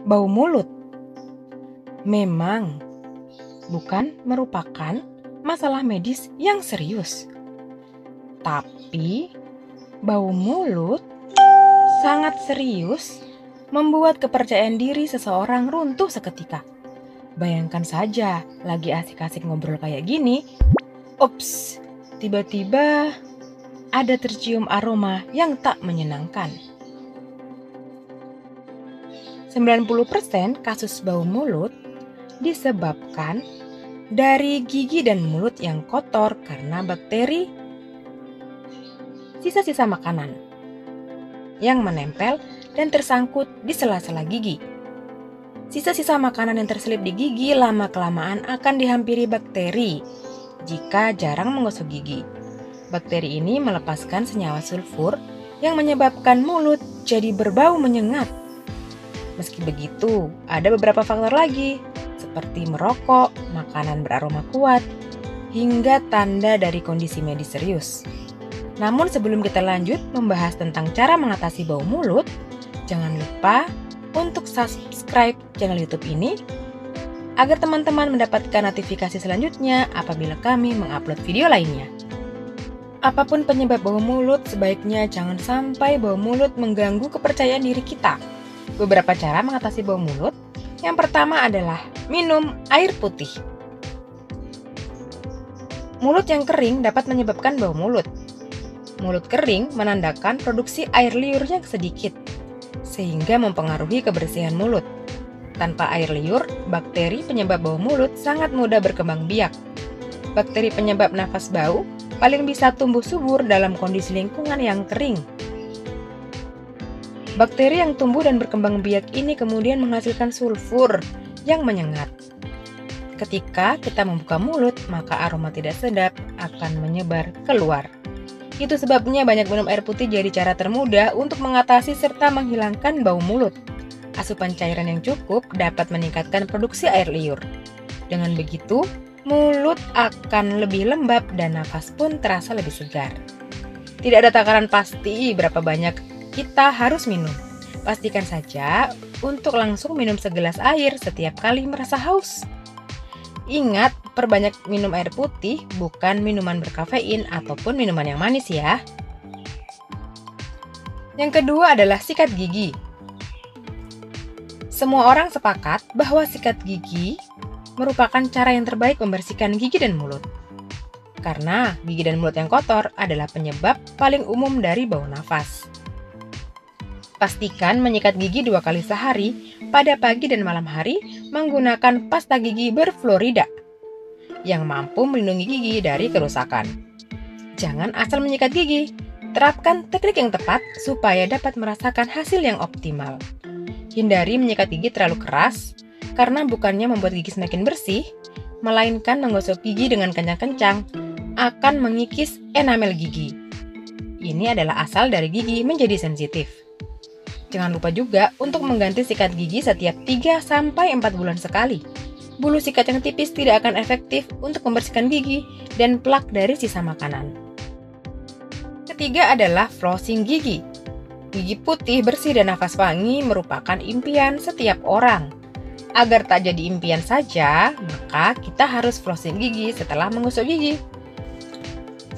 Bau mulut memang bukan merupakan masalah medis yang serius. Tapi bau mulut sangat serius membuat kepercayaan diri seseorang runtuh seketika. Bayangkan saja, lagi asik-asik ngobrol kayak gini, ups, tiba-tiba ada tercium aroma yang tak menyenangkan. 90% kasus bau mulut disebabkan dari gigi dan mulut yang kotor karena bakteri, sisa-sisa makanan yang menempel dan tersangkut di sela-sela gigi. Sisa-sisa makanan yang terselip di gigi lama-kelamaan akan dihampiri bakteri jika jarang menggosok gigi. Bakteri ini melepaskan senyawa sulfur yang menyebabkan mulut jadi berbau menyengat. Meski begitu, ada beberapa faktor lagi, seperti merokok, makanan beraroma kuat, hingga tanda dari kondisi medis serius. Namun sebelum kita lanjut membahas tentang cara mengatasi bau mulut, jangan lupa untuk subscribe channel YouTube ini agar teman-teman mendapatkan notifikasi selanjutnya apabila kami mengupload video lainnya. Apapun penyebab bau mulut, sebaiknya jangan sampai bau mulut mengganggu kepercayaan diri kita. Beberapa cara mengatasi bau mulut. Yang pertama adalah minum air putih. Mulut yang kering dapat menyebabkan bau mulut. Mulut kering menandakan produksi air liurnya sedikit, sehingga mempengaruhi kebersihan mulut. Tanpa air liur, bakteri penyebab bau mulut sangat mudah berkembang biak. Bakteri penyebab nafas bau paling bisa tumbuh subur dalam kondisi lingkungan yang kering. Bakteri yang tumbuh dan berkembang biak ini kemudian menghasilkan sulfur yang menyengat. Ketika kita membuka mulut, maka aroma tidak sedap akan menyebar keluar. Itu sebabnya banyak minum air putih jadi cara termudah untuk mengatasi serta menghilangkan bau mulut. Asupan cairan yang cukup dapat meningkatkan produksi air liur. Dengan begitu, mulut akan lebih lembab dan nafas pun terasa lebih segar. Tidak ada takaran pasti berapa banyak kita harus minum. Pastikan saja untuk langsung minum segelas air setiap kali merasa haus. Ingat, perbanyak minum air putih, bukan minuman berkafein ataupun minuman yang manis ya. Yang kedua adalah sikat gigi. Semua orang sepakat bahwa sikat gigi merupakan cara yang terbaik membersihkan gigi dan mulut. Karena gigi dan mulut yang kotor adalah penyebab paling umum dari bau nafas. Pastikan menyikat gigi 2 kali sehari pada pagi dan malam hari menggunakan pasta gigi berfluorida yang mampu melindungi gigi dari kerusakan. Jangan asal menyikat gigi, terapkan teknik yang tepat supaya dapat merasakan hasil yang optimal. Hindari menyikat gigi terlalu keras karena bukannya membuat gigi semakin bersih, melainkan menggosok gigi dengan kencang-kencang akan mengikis enamel gigi. Ini adalah asal dari gigi menjadi sensitif. Jangan lupa juga untuk mengganti sikat gigi setiap 3-4 bulan sekali. Bulu sikat yang tipis tidak akan efektif untuk membersihkan gigi dan plak dari sisa makanan. Ketiga adalah flossing gigi. Gigi putih, bersih, dan nafas wangi merupakan impian setiap orang. Agar tak jadi impian saja, maka kita harus flossing gigi setelah menggosok gigi.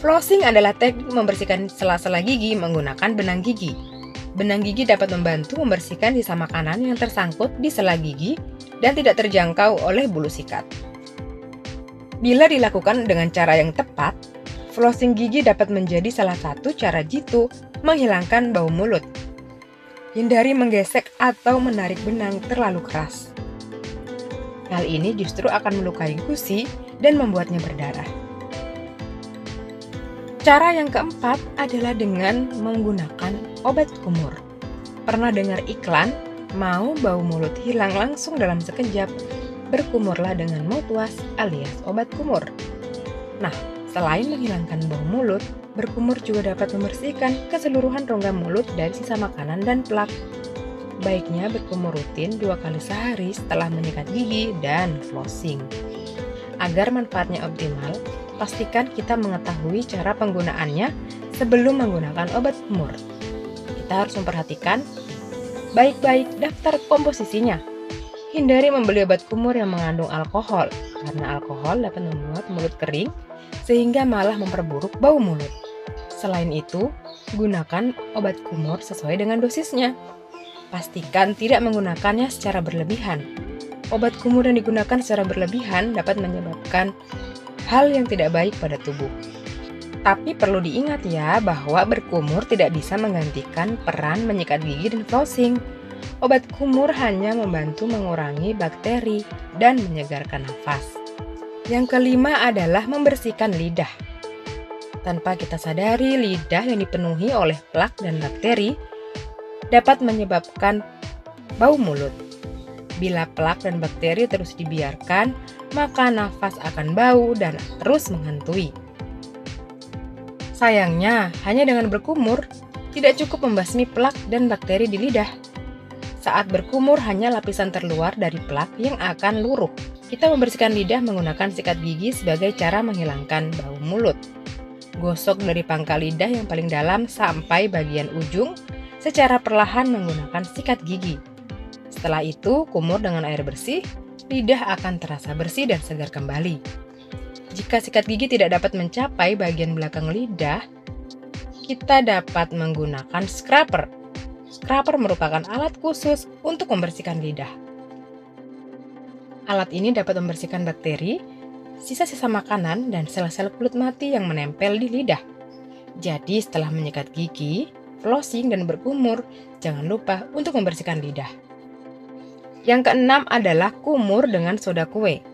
Flossing adalah teknik membersihkan sela-sela gigi menggunakan benang gigi. Benang gigi dapat membantu membersihkan sisa makanan yang tersangkut di sela gigi dan tidak terjangkau oleh bulu sikat. Bila dilakukan dengan cara yang tepat, flossing gigi dapat menjadi salah satu cara jitu menghilangkan bau mulut. Hindari menggesek atau menarik benang terlalu keras. Hal ini justru akan melukai gusi dan membuatnya berdarah. Cara yang keempat adalah dengan menggunakan obat kumur. Pernah dengar iklan, mau bau mulut hilang langsung dalam sekejap, berkumurlah dengan mouthwash alias obat kumur. Nah, selain menghilangkan bau mulut, berkumur juga dapat membersihkan keseluruhan rongga mulut dari sisa makanan dan plak. Baiknya berkumur rutin 2 kali sehari setelah menyikat gigi dan flossing. Agar manfaatnya optimal, pastikan kita mengetahui cara penggunaannya sebelum menggunakan obat kumur. Kita harus memperhatikan baik-baik daftar komposisinya, Hindari membeli obat kumur yang mengandung alkohol, karena alkohol dapat membuat mulut kering sehingga malah memperburuk bau mulut. Selain itu, gunakan obat kumur sesuai dengan dosisnya. Pastikan tidak menggunakannya secara berlebihan. Obat kumur yang digunakan secara berlebihan dapat menyebabkan hal yang tidak baik pada tubuh. Tapi perlu diingat ya bahwa berkumur tidak bisa menggantikan peran menyikat gigi dan flossing. Obat kumur hanya membantu mengurangi bakteri dan menyegarkan nafas. Yang kelima adalah membersihkan lidah. Tanpa kita sadari, lidah yang dipenuhi oleh plak dan bakteri dapat menyebabkan bau mulut. Bila plak dan bakteri terus dibiarkan, maka nafas akan bau dan terus menghantui. Sayangnya, hanya dengan berkumur, tidak cukup membasmi plak dan bakteri di lidah. Saat berkumur hanya lapisan terluar dari plak yang akan luruh. Kita membersihkan lidah menggunakan sikat gigi sebagai cara menghilangkan bau mulut. Gosok dari pangkal lidah yang paling dalam sampai bagian ujung secara perlahan menggunakan sikat gigi. Setelah itu, kumur dengan air bersih, lidah akan terasa bersih dan segar kembali. Jika sikat gigi tidak dapat mencapai bagian belakang lidah, kita dapat menggunakan scraper. Scraper merupakan alat khusus untuk membersihkan lidah. Alat ini dapat membersihkan bakteri, sisa-sisa makanan, dan sel-sel kulit mati yang menempel di lidah. Jadi setelah menyikat gigi, flossing, dan berkumur, jangan lupa untuk membersihkan lidah. Yang keenam adalah kumur dengan soda kue.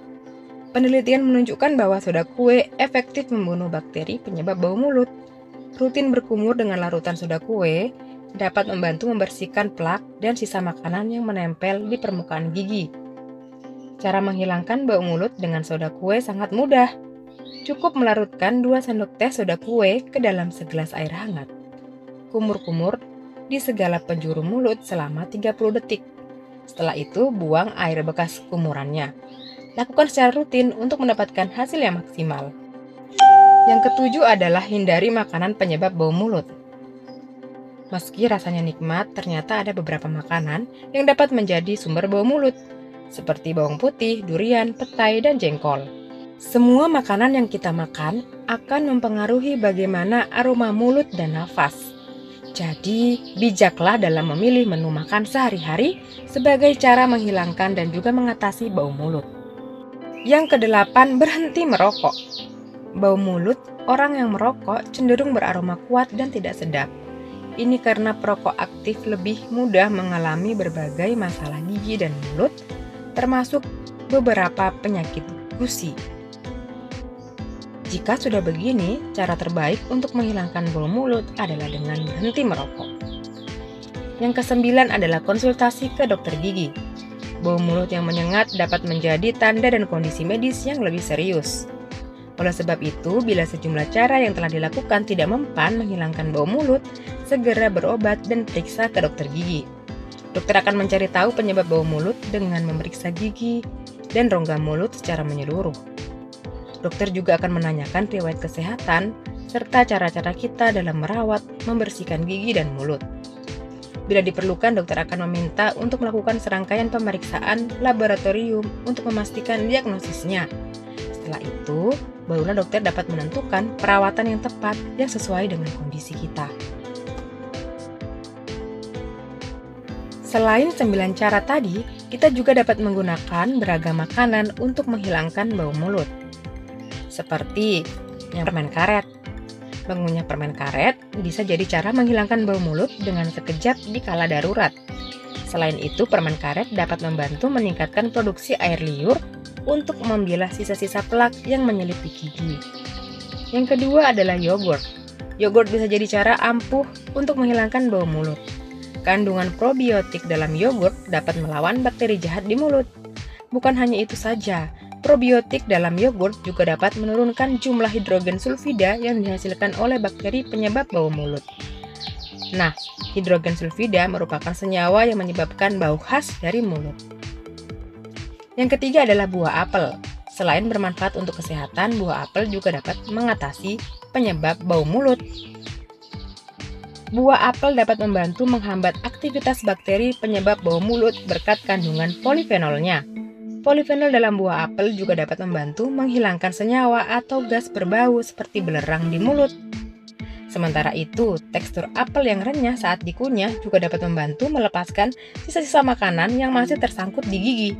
Penelitian menunjukkan bahwa soda kue efektif membunuh bakteri penyebab bau mulut. Rutin berkumur dengan larutan soda kue dapat membantu membersihkan plak dan sisa makanan yang menempel di permukaan gigi. Cara menghilangkan bau mulut dengan soda kue sangat mudah. Cukup melarutkan 2 sendok teh soda kue ke dalam segelas air hangat. Kumur-kumur di segala penjuru mulut selama 30 detik. Setelah itu, buang air bekas kumurannya. Lakukan secara rutin untuk mendapatkan hasil yang maksimal. Yang ketujuh adalah hindari makanan penyebab bau mulut. Meski rasanya nikmat, ternyata ada beberapa makanan yang dapat menjadi sumber bau mulut, seperti bawang putih, durian, petai, dan jengkol. Semua makanan yang kita makan akan mempengaruhi bagaimana aroma mulut dan nafas. Jadi, bijaklah dalam memilih menu makan sehari-hari sebagai cara menghilangkan dan juga mengatasi bau mulut. Yang kedelapan, berhenti merokok. Bau mulut orang yang merokok cenderung beraroma kuat dan tidak sedap. Ini karena perokok aktif lebih mudah mengalami berbagai masalah gigi dan mulut, termasuk beberapa penyakit gusi. Jika sudah begini, cara terbaik untuk menghilangkan bau mulut adalah dengan berhenti merokok. Yang kesembilan adalah konsultasi ke dokter gigi. Bau mulut yang menyengat dapat menjadi tanda dan kondisi medis yang lebih serius. Oleh sebab itu, bila sejumlah cara yang telah dilakukan tidak mempan menghilangkan bau mulut, segera berobat dan periksa ke dokter gigi. Dokter akan mencari tahu penyebab bau mulut dengan memeriksa gigi dan rongga mulut secara menyeluruh. Dokter juga akan menanyakan riwayat kesehatan serta cara-cara kita dalam merawat, membersihkan gigi dan mulut. Bila diperlukan, dokter akan meminta untuk melakukan serangkaian pemeriksaan laboratorium untuk memastikan diagnosisnya. Setelah itu, barulah dokter dapat menentukan perawatan yang tepat yang sesuai dengan kondisi kita. Selain 9 cara tadi, kita juga dapat menggunakan beragam makanan untuk menghilangkan bau mulut. Seperti yang permen karet. Mengunyah permen karet bisa jadi cara menghilangkan bau mulut dengan sekejap di kala darurat. Selain itu, permen karet dapat membantu meningkatkan produksi air liur untuk membilas sisa-sisa plak yang menyelip di gigi. Yang kedua adalah yogurt. Yogurt bisa jadi cara ampuh untuk menghilangkan bau mulut. Kandungan probiotik dalam yogurt dapat melawan bakteri jahat di mulut. Bukan hanya itu saja, probiotik dalam yogurt juga dapat menurunkan jumlah hidrogen sulfida yang dihasilkan oleh bakteri penyebab bau mulut. Nah, hidrogen sulfida merupakan senyawa yang menyebabkan bau khas dari mulut. Yang ketiga adalah buah apel. Selain bermanfaat untuk kesehatan, buah apel juga dapat mengatasi penyebab bau mulut. Buah apel dapat membantu menghambat aktivitas bakteri penyebab bau mulut berkat kandungan polifenolnya. Polifenol dalam buah apel juga dapat membantu menghilangkan senyawa atau gas berbau seperti belerang di mulut. Sementara itu, tekstur apel yang renyah saat dikunyah juga dapat membantu melepaskan sisa-sisa makanan yang masih tersangkut di gigi.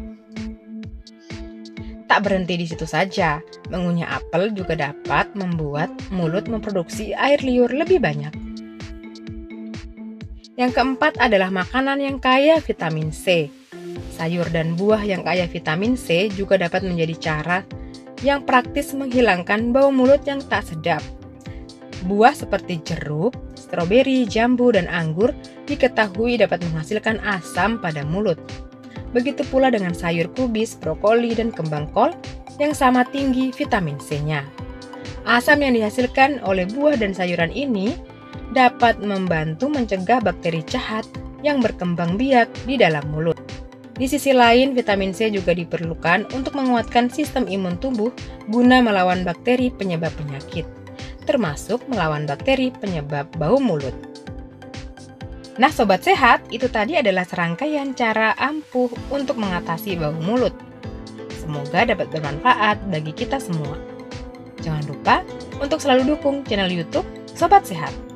Tak berhenti di situ saja, mengunyah apel juga dapat membuat mulut memproduksi air liur lebih banyak. Yang keempat adalah makanan yang kaya vitamin C. Sayur dan buah yang kaya vitamin C juga dapat menjadi cara yang praktis menghilangkan bau mulut yang tak sedap. Buah seperti jeruk, stroberi, jambu, dan anggur diketahui dapat menghasilkan asam pada mulut. Begitu pula dengan sayur kubis, brokoli, dan kembang kol yang sama tinggi vitamin C-nya. Asam yang dihasilkan oleh buah dan sayuran ini dapat membantu mencegah bakteri jahat yang berkembang biak di dalam mulut. Di sisi lain, vitamin C juga diperlukan untuk menguatkan sistem imun tubuh guna melawan bakteri penyebab penyakit, termasuk melawan bakteri penyebab bau mulut. Nah Sobat Sehat, itu tadi adalah serangkaian cara ampuh untuk mengatasi bau mulut. Semoga dapat bermanfaat bagi kita semua. Jangan lupa untuk selalu dukung channel YouTube Sobat Sehat.